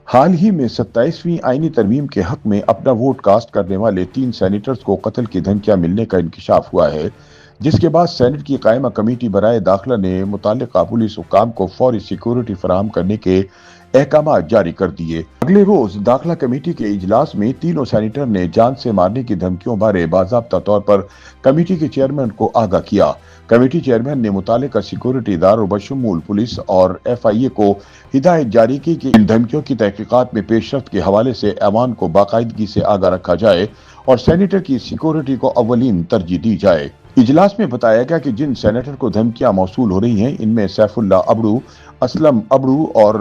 حال ہی میں 27ویں آئینی ترمیم کے حق میں اپنا ووٹ کاسٹ کرنے والے 3 سینیٹرز کو قتل کی دھمکیاں ملنے کا انکشاف ہوا ہے، جس کے بعد سینٹ کی قائمہ کمیٹی برائے داخلہ نے متعلقہ پولیس حکام کو فوری سیکورٹی فراہم کرنے کے احکامات جاری کر دیے۔ اگلے روز داخلہ کمیٹی کے اجلاس میں تینوں سینیٹر نے جان سے مارنے کی دھمکیوں بارے باضابطہ طور پر کمیٹی کے چیئرمین کو آگاہ کیا۔ کمیٹی چیئرمین نے متعلقہ سیکورٹی اداروں بشمول پولیس اور ایف آئی اے کو ہدایت جاری کی کہ ان دھمکیوں کی تحقیقات میں پیش رفت کے حوالے سے ایوان کو باقاعدگی سے آگاہ رکھا جائے اور سینیٹر کی سیکورٹی کو اولین ترجیح دی جائے۔ اجلاس میں بتایا گیا کہ جن سینیٹر کو دھمکیاں موصول ہو رہی ہیں ان میں سیف اللہ ابڑو، اسلم ابڑو اور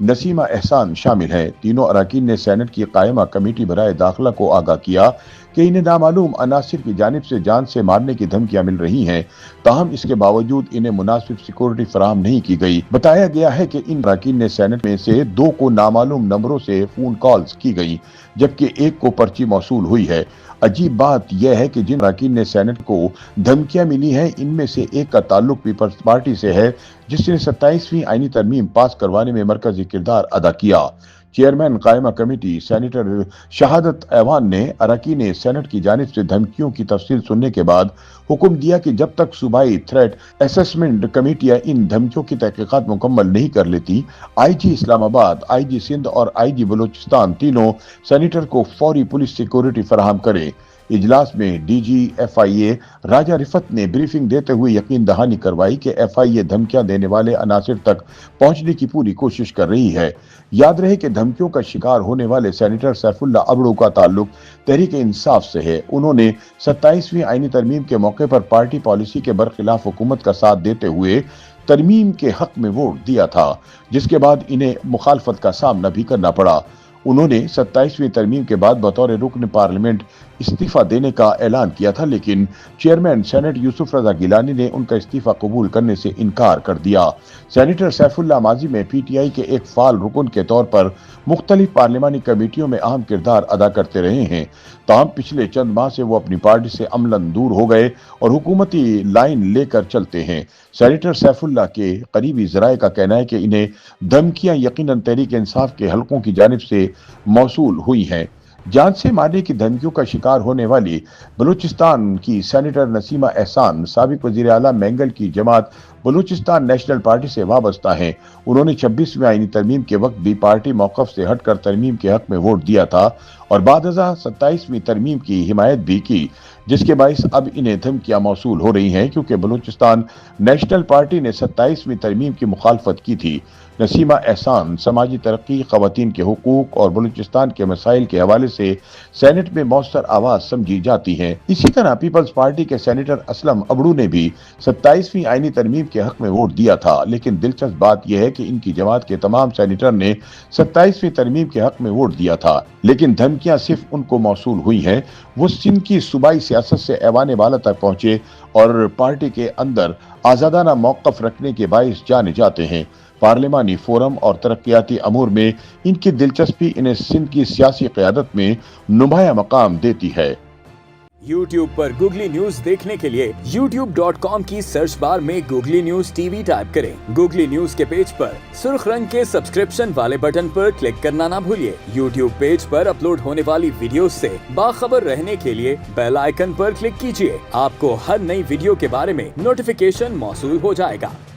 نسیمہ احسان شامل ہیں۔ تینوں اراکین نے سینٹ کی قائمہ کمیٹی برائے داخلہ کو آگاہ کیا کہ انہیں نامعلوم عناصر کی جانب سے جان سے مارنے کی دھمکیاں مل رہی ہیں، تاہم اس کے باوجود انہیں مناسب سیکورٹی فراہم نہیں کی گئی۔ بتایا گیا ہے کہ ان اراکین نے سینٹ میں سے 2 کو نامعلوم نمبروں سے فون کالز کی گئی جبکہ 1 کو پرچی موصول ہوئی ہے۔ عجیب بات یہ ہے کہ جن اراکین نے سینٹ کو دھمکیاں ملی ہیں ان میں سے ایک کا تعلق پیپلز پارٹی سے ہے جس نے 27ویں آئینی ترمیم پاس کروانے میں مرکزی کردار ادا کیا۔ چیئرمین قائمہ کمیٹی سینیٹر شہادت ایوان نے اراکین سینٹ کی جانب سے دھمکیوں کی تفصیل سننے کے بعد حکم دیا کہ جب تک صوبائی تھریٹ اسسمنٹ کمیٹیاں ان دھمکیوں کی تحقیقات مکمل نہیں کر لیتی، آئی جی اسلام آباد، آئی جی سندھ اور آئی جی بلوچستان تینوں سینیٹر کو فوری پولیس سیکورٹی فراہم کرے۔ اجلاس میں ڈی جی ایف آئی اے راجہ رفت نے بریفنگ دیتے ہوئے یقین دہانی کروائی کہ ایف آئی اے دھمکیاں دینے والے عناصر تک پہنچنے کی پوری کوشش کر رہی ہے۔ یاد رہے کہ دھمکیوں کا شکار ہونے والے سینیٹر سیف اللہ ابڑو کا تعلق تحریک انصاف سے ہے۔ انہوں نے 27ویں آئینی ترمیم کے موقع پر پارٹی پالیسی کے برخلاف حکومت کا ساتھ دیتے ہوئے ترمیم کے حق میں ووٹ دیا تھا، جس کے بعد انہیں مخالفت کا سامنا بھی کرنا پڑا۔ انہوں نے 27ویں ترمیم کے بعد بطور رکن پارلیمنٹ استعفیٰ دینے کا اعلان کیا تھا، لیکن چیئرمین سینٹ یوسف رضا گیلانی نے ان کا استعفیٰ قبول کرنے سے انکار کر دیا۔ سینیٹر سیف اللہ ماضی میں پی ٹی آئی کے ایک فعال رکن کے طور پر مختلف پارلیمانی کمیٹیوں میں اہم کردار ادا کرتے رہے ہیں، تاہم پچھلے چند ماہ سے وہ اپنی پارٹی سے عملاً دور ہو گئے اور حکومتی لائن لے کر چلتے ہیں۔ سینیٹر سیف اللہ کے قریبی ذرائع کا کہنا ہے کہ انہیں دھمکیاں یقیناً تحریک انصاف کے حلقوں کی جانب سے موصول ہوئی ہیں۔ جان سے مارنے کی دھمکیوں کا شکار ہونے والی بلوچستان کی سینیٹر نسیمہ احسان سابق وزیر اعلیٰ مینگل کی جماعت بلوچستان نیشنل پارٹی سے وابستہ ہیں۔ انہوں نے 26ویں آئینی ترمیم کے وقت بھی پارٹی موقف سے ہٹ کر ترمیم کے حق میں ووٹ دیا تھا اور بعد ازاں 27ویں ترمیم کی حمایت بھی کی، جس کے باعث اب انہیں دھمکیاں موصول ہو رہی ہیں کیونکہ بلوچستان نیشنل پارٹی نے 27ویں ترمیم کی مخالفت کی تھی۔ نسیمہ احسان سماجی ترقی، خواتین کے حقوق اور بلوچستان کے مسائل کے حوالے سے سینٹ میں مؤثر آواز سمجھی جاتی ہیں۔ اسی طرح پیپلز پارٹی کے سینیٹر اسلم ابڑو نے بھی 27ویں آئینی ترمیم کے حق میں ووٹ دیا تھا، لیکن دلچسپ بات یہ ہے کہ ان کی جماعت کے تمام سینیٹر نے 27ویں ترمیم کے حق میں ووٹ دیا تھا، لیکن دھمکیاں صرف ان کو موصول ہوئی ہیں۔ وہ سندھ کی صوبائی سیاست سے ایوان بالا تک پہنچے اور پارٹی کے اندر آزادانہ موقف رکھنے کے باعث جانے جاتے ہیں۔ پارلیمانی فورم اور ترقیاتی امور میں ان کی دلچسپی انہیں سندھ کی سیاسی قیادت میں نمایاں مقام دیتی ہے۔ یوٹیوب پر گوگلی نیوز دیکھنے کے لیے youtube.com کی سرچ بار میں googly news T V type کریں۔ گوگلی نیوز کے پیج پر سرخ رنگ کے سبسکرپشن والے بٹن پر کلک کرنا نہ بھولیے۔ یوٹیوب پیج پر اپلوڈ ہونے والی ویڈیوز سے باخبر رہنے کے لیے بیل آئیکن پر کلک کیجیے۔ آپ کو ہر نئی ویڈیو کے بارے میں نوٹیفیکیشن موصول ہو جائے گا۔